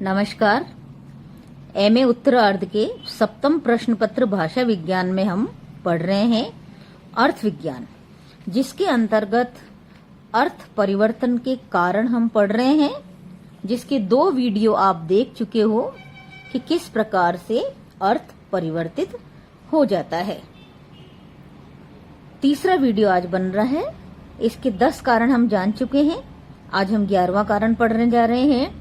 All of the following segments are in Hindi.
नमस्कार। एमए उत्तरार्ध के सप्तम प्रश्न पत्र भाषा विज्ञान में हम पढ़ रहे हैं अर्थ विज्ञान, जिसके अंतर्गत अर्थ परिवर्तन के कारण हम पढ़ रहे हैं, जिसके 2 वीडियो आप देख चुके हो कि किस प्रकार से अर्थ परिवर्तित हो जाता है। तीसरा वीडियो आज बन रहा है। इसके 10 कारण हम जान चुके हैं। आज हम 11वां कारण पढ़ने जा रहे हैं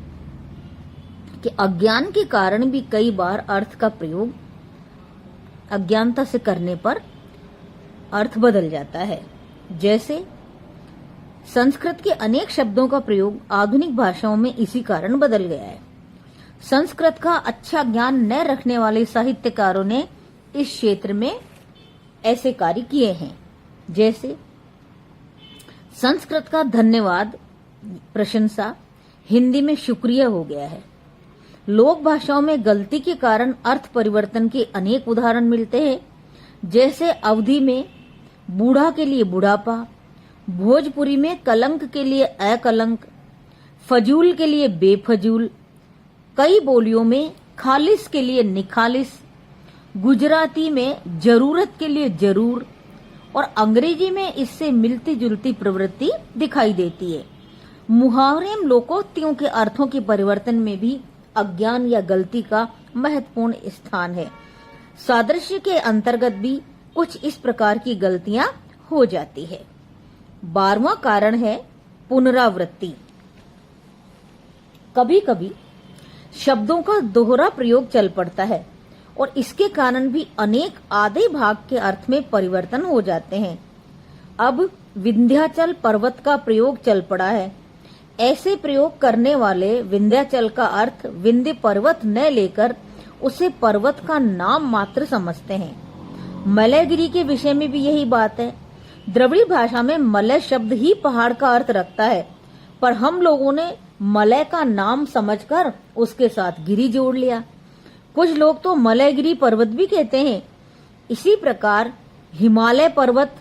कि अज्ञान के कारण भी कई बार अर्थ का प्रयोग अज्ञानता से करने पर अर्थ बदल जाता है। जैसे संस्कृत के अनेक शब्दों का प्रयोग आधुनिक भाषाओं में इसी कारण बदल गया है। संस्कृत का अच्छा ज्ञान न रखने वाले साहित्यकारों ने इस क्षेत्र में ऐसे कार्य किए हैं। जैसे संस्कृत का धन्यवाद, प्रशंसा हिंदी में शुक्रिया हो गया है। लोक भाषाओं में गलती के कारण अर्थ परिवर्तन के अनेक उदाहरण मिलते हैं। जैसे अवधी में बूढ़ा के लिए बुढ़ापा, भोजपुरी में कलंक के लिए अकलंक, फजूल के लिए बेफजूल, कई बोलियों में खालिस के लिए निखालिस, गुजराती में जरूरत के लिए जरूर और अंग्रेजी में इससे मिलती जुलती प्रवृत्ति दिखाई देती है। मुहावरे एवं लोकोक्तियों के अर्थों के परिवर्तन में भी अज्ञान या गलती का महत्वपूर्ण स्थान है। सादृश्य के अंतर्गत भी कुछ इस प्रकार की गलतियां हो जाती है। 12वां कारण है पुनरावृत्ति। कभी कभी शब्दों का दोहरा प्रयोग चल पड़ता है और इसके कारण भी अनेक आधे भाग के अर्थ में परिवर्तन हो जाते हैं। अब विंध्याचल पर्वत का प्रयोग चल पड़ा है। ऐसे प्रयोग करने वाले विंध्याचल का अर्थ विंध्य पर्वत न लेकर उसे पर्वत का नाम मात्र समझते हैं। मलयगिरी के विषय में भी यही बात है। द्रविड़ भाषा में मलय शब्द ही पहाड़ का अर्थ रखता है, पर हम लोगों ने मलय का नाम समझकर उसके साथ गिरी जोड़ लिया। कुछ लोग तो मलयगिरी पर्वत भी कहते हैं। इसी प्रकार हिमालय पर्वत,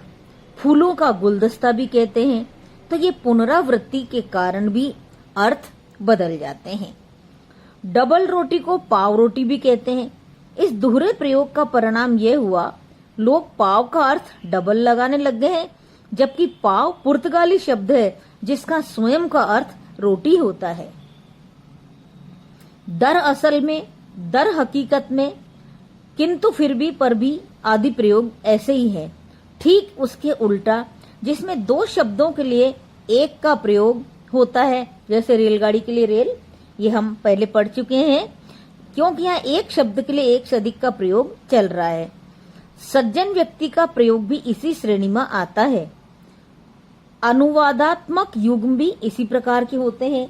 फूलों का गुलदस्ता भी कहते हैं। तो ये पुनरावृत्ति के कारण भी अर्थ बदल जाते हैं। डबल रोटी को पाव रोटी भी कहते हैं। इस दोहरे प्रयोग का परिणाम यह हुआ, लोग पाव का अर्थ डबल लगाने लग गए हैं, जबकि पाव पुर्तगाली शब्द है जिसका स्वयं का अर्थ रोटी होता है। दरअसल में, दर हकीकत में, किंतु फिर भी, पर भी आदि प्रयोग ऐसे ही है। ठीक उसके उल्टा, जिसमें 2 शब्दों के लिए एक का प्रयोग होता है, जैसे रेलगाड़ी के लिए रेल, ये हम पहले पढ़ चुके हैं, क्योंकि यहाँ एक शब्द के लिए एक से अधिक का प्रयोग चल रहा है। सज्जन व्यक्ति का प्रयोग भी इसी श्रेणी में आता है। अनुवादात्मक युग्म भी इसी प्रकार के होते हैं।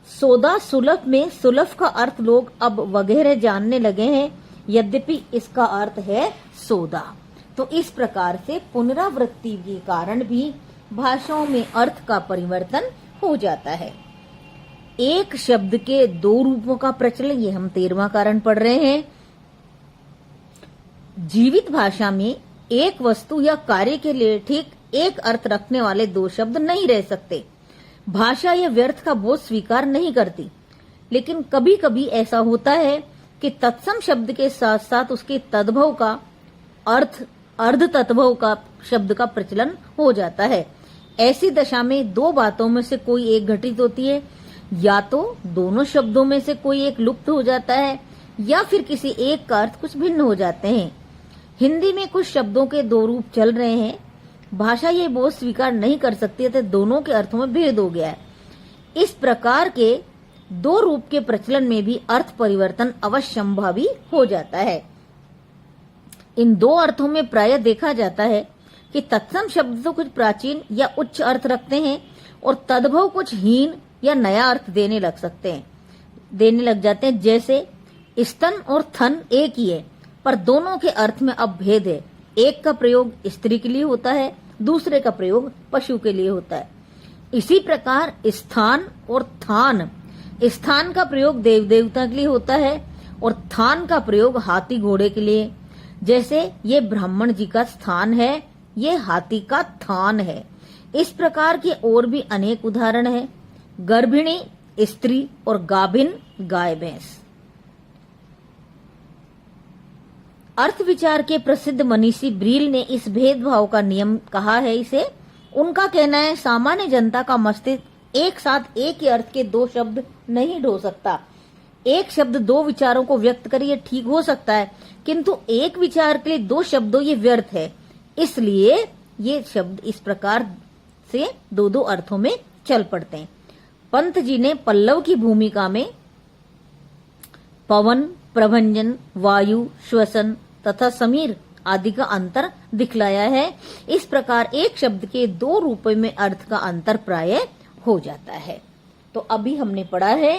सौदा सुलभ में सुलभ का अर्थ लोग अब वगैरह जानने लगे हैं, यद्यपि इसका अर्थ है सौदा। तो इस प्रकार से पुनरावृत्ति के कारण भी भाषाओं में अर्थ का परिवर्तन हो जाता है। एक शब्द के 2 रूपों का प्रचलन, ये हम 13वां कारण पढ़ रहे हैं। जीवित भाषा में एक वस्तु या कार्य के लिए ठीक एक अर्थ रखने वाले 2 शब्द नहीं रह सकते। भाषा यह व्यर्थ का बोझ स्वीकार नहीं करती, लेकिन कभी कभी ऐसा होता है कि तत्सम शब्द के साथ साथ उसके तद्भव का अर्थ अर्ध तत्भव का शब्द का प्रचलन हो जाता है। ऐसी दशा में 2 बातों में से कोई एक घटित होती है, या तो दोनों शब्दों में से कोई एक लुप्त हो जाता है, या फिर किसी एक का अर्थ कुछ भिन्न हो जाते हैं। हिंदी में कुछ शब्दों के 2 रूप चल रहे हैं। भाषा ये बोझ स्वीकार नहीं कर सकती, तो दोनों के अर्थों में भेद हो गया है। इस प्रकार के 2 रूप के प्रचलन में भी अर्थ परिवर्तन अवश्यंभावी हो जाता है। इन 2 अर्थों में प्रायः देखा जाता है कि तत्सम शब्द तो कुछ प्राचीन या उच्च अर्थ रखते हैं और तद्भव कुछ हीन या नया अर्थ देने लग जाते हैं। जैसे स्तन और थन एक ही है, पर दोनों के अर्थ में अब भेद है। एक का प्रयोग स्त्री के लिए होता है, दूसरे का प्रयोग पशु के लिए होता है। इसी प्रकार स्थान और थान, स्थान का प्रयोग देव देवता के लिए होता है और थान का प्रयोग हाथी घोड़े के लिए। जैसे ये ब्राह्मण जी का स्थान है, ये हाथी का थान है। इस प्रकार के और भी अनेक उदाहरण है। गर्भिणी स्त्री और गाभिन गाय भैंस। अर्थ विचार के प्रसिद्ध मनीषी ब्रील ने इस भेदभाव का नियम कहा है इसे। उनका कहना है सामान्य जनता का मस्तिष्क एक साथ एक ही अर्थ के दो शब्द नहीं ढो सकता। एक शब्द दो विचारों को व्यक्त करे ये ठीक हो सकता है, किंतु एक विचार के लिए दो शब्दों ये व्यर्थ है। इसलिए ये शब्द इस प्रकार से दो दो अर्थों में चल पड़ते हैं। पंत जी ने पल्लव की भूमिका में पवन, प्रभंजन, वायु, श्वसन तथा समीर आदि का अंतर दिखलाया है। इस प्रकार एक शब्द के दो रूपों में अर्थ का अंतर प्राय हो जाता है। तो अभी हमने पढ़ा है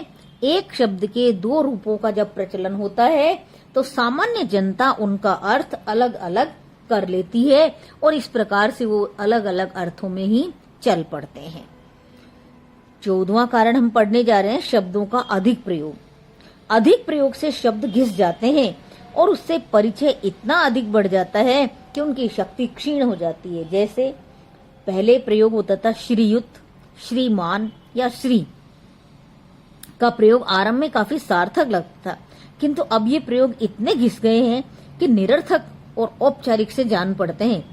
एक शब्द के दो रूपों का जब प्रचलन होता है तो सामान्य जनता उनका अर्थ अलग अलग कर लेती है और इस प्रकार से वो अलग अलग अर्थों में ही चल पड़ते हैं। 14वां कारण हम पढ़ने जा रहे हैं शब्दों का अधिक प्रयोग। अधिक प्रयोग से शब्द घिस जाते हैं और उससे परिचय इतना अधिक बढ़ जाता है कि उनकी शक्ति क्षीण हो जाती है। जैसे पहले प्रयोग होता था श्रीयुत, श्रीमान या श्री का प्रयोग आरंभ में काफी सार्थक लगता था, किंतु अब ये प्रयोग इतने घिस गए हैं कि निरर्थक और औपचारिक से जान पड़ते हैं।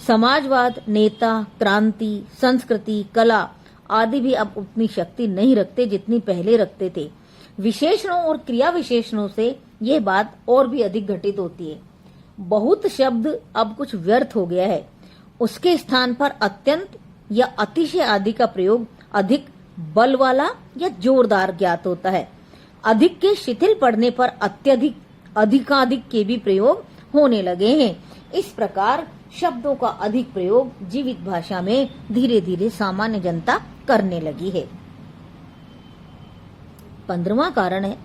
समाजवाद, नेता, क्रांति, संस्कृति, कला आदि भी अब उतनी शक्ति नहीं रखते जितनी पहले रखते थे। विशेषणों और क्रिया विशेषणों से यह बात और भी अधिक घटित होती है। बहुत शब्द अब कुछ व्यर्थ हो गया है, उसके स्थान पर अत्यंत या अतिशय आदि का प्रयोग अधिक बल वाला या जोरदार ज्ञात होता है। अधिक के शिथिल पड़ने पर अत्यधिक, अधिकाधिक के भी प्रयोग होने लगे हैं। इस प्रकार शब्दों का अधिक प्रयोग जीवित भाषा में धीरे धीरे सामान्य जनता करने लगी है। 15वां कारण है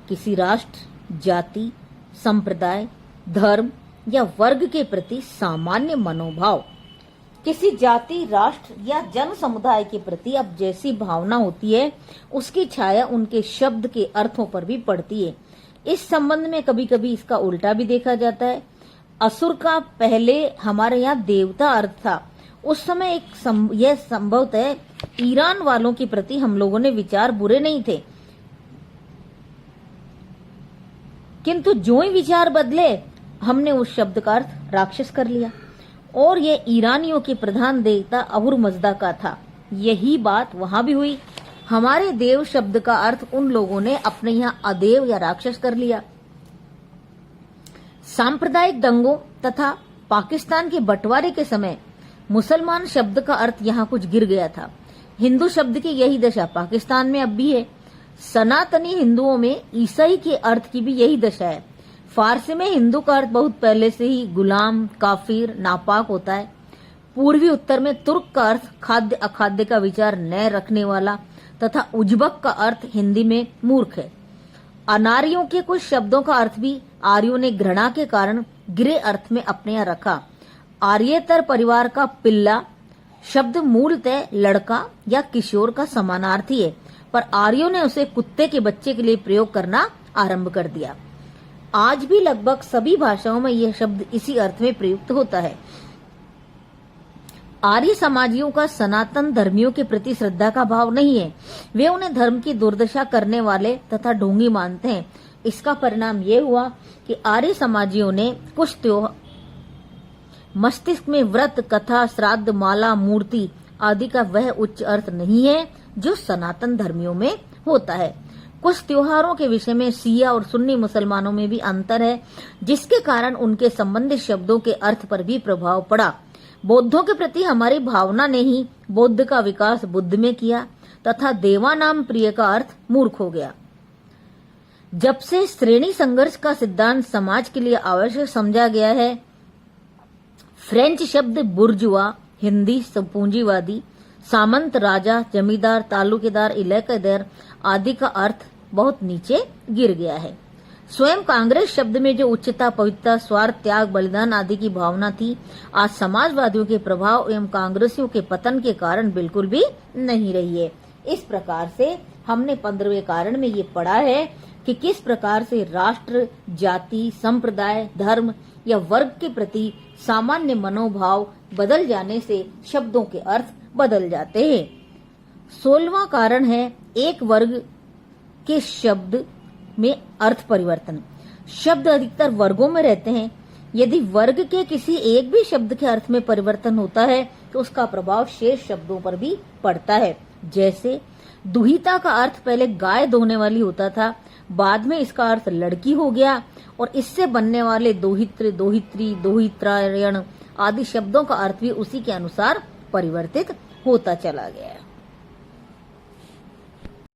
किसी राष्ट्र, जाति, संप्रदाय, धर्म या वर्ग के प्रति सामान्य मनोभाव। किसी जाति, राष्ट्र या जन समुदाय के प्रति अब जैसी भावना होती है उसकी छाया उनके शब्द के अर्थों पर भी पड़ती है। इस संबंध में कभी कभी इसका उल्टा भी देखा जाता है। असुर का पहले हमारे यहाँ देवता अर्थ था। उस समय यह संभवतः ईरान वालों के प्रति हम लोगों ने विचार बुरे नहीं थे, किंतु जो ही विचार बदले हमने उस शब्द का अर्थ राक्षस कर लिया और ये ईरानियों के प्रधान देवता अहुरमज़दा का था। यही बात वहां भी हुई। हमारे देव शब्द का अर्थ उन लोगों ने अपने यहाँ अदेव या राक्षस कर लिया। सांप्रदायिक दंगों तथा पाकिस्तान के बंटवारे के समय मुसलमान शब्द का अर्थ यहाँ कुछ गिर गया था। हिंदू शब्द की यही दशा पाकिस्तान में अब भी है। सनातनी हिंदुओं में ईसाई के अर्थ की भी यही दशा है। फारसी में हिंदू का अर्थ बहुत पहले से ही गुलाम, काफिर, नापाक होता है। पूर्वी उत्तर में तुर्क का अर्थ खाद्य अखाद्य का विचार न रखने वाला तथा उज्बक का अर्थ हिंदी में मूर्ख है। अनार्यों के कुछ शब्दों का अर्थ भी आर्यों ने घृणा के कारण गिरे अर्थ में अपने यहाँ रखा। आर्येतर परिवार का पिल्ला शब्द मूलतः लड़का या किशोर का समानार्थी है, पर आर्यों ने उसे कुत्ते के बच्चे के लिए प्रयोग करना आरंभ कर दिया। आज भी लगभग सभी भाषाओं में यह शब्द इसी अर्थ में प्रयुक्त होता है। आर्य समाजियों का सनातन धर्मियों के प्रति श्रद्धा का भाव नहीं है। वे उन्हें धर्म की दुर्दशा करने वाले तथा ढोंगी मानते हैं। इसका परिणाम यह हुआ कि आर्य समाजियों ने कुछ त्योहार मस्तिष्क में व्रत, कथा, श्राद्ध, माला, मूर्ति आदि का वह उच्च अर्थ नहीं है जो सनातन धर्मियों में होता है। कुछ त्योहारों के विषय में शिया और सुन्नी मुसलमानों में भी अंतर है, जिसके कारण उनके संबंधित शब्दों के अर्थ पर भी प्रभाव पड़ा। बौद्धों के प्रति हमारी भावना ने ही बौद्ध का विकास बुद्ध में किया तथा देवानाम प्रिय का अर्थ मूर्ख हो गया। जब से श्रेणी संघर्ष का सिद्धांत समाज के लिए आवश्यक समझा गया है, फ्रेंच शब्द बुर्जुआ, हिंदी पूंजीवादी, सामंत, राजा, जमींदार, तालुकेदार, इलाकेदार आदि का अर्थ बहुत नीचे गिर गया है। स्वयं कांग्रेस शब्द में जो उच्चता, पवित्रता, स्वार्थ, त्याग, बलिदान आदि की भावना थी, आज समाजवादियों के प्रभाव एवं कांग्रेसियों के पतन के कारण बिल्कुल भी नहीं रही है। इस प्रकार से हमने 15वें कारण में ये पढ़ा है कि किस प्रकार से राष्ट्र, जाति, संप्रदाय, धर्म या वर्ग के प्रति सामान्य मनोभाव बदल जाने से शब्दों के अर्थ बदल जाते हैं। 16वां कारण है एक वर्ग के शब्द में अर्थ परिवर्तन। शब्द अधिकतर वर्गों में रहते हैं। यदि वर्ग के किसी एक भी शब्द के अर्थ में परिवर्तन होता है तो उसका प्रभाव शेष शब्दों पर भी पड़ता है। जैसे दुहिता का अर्थ पहले गाय दोहने वाली होता था, बाद में इसका अर्थ लड़की हो गया और इससे बनने वाले दोहित्र, दोहित्री, दोहित्रायण आदि शब्दों का अर्थ भी उसी के अनुसार परिवर्तित होता चला गया।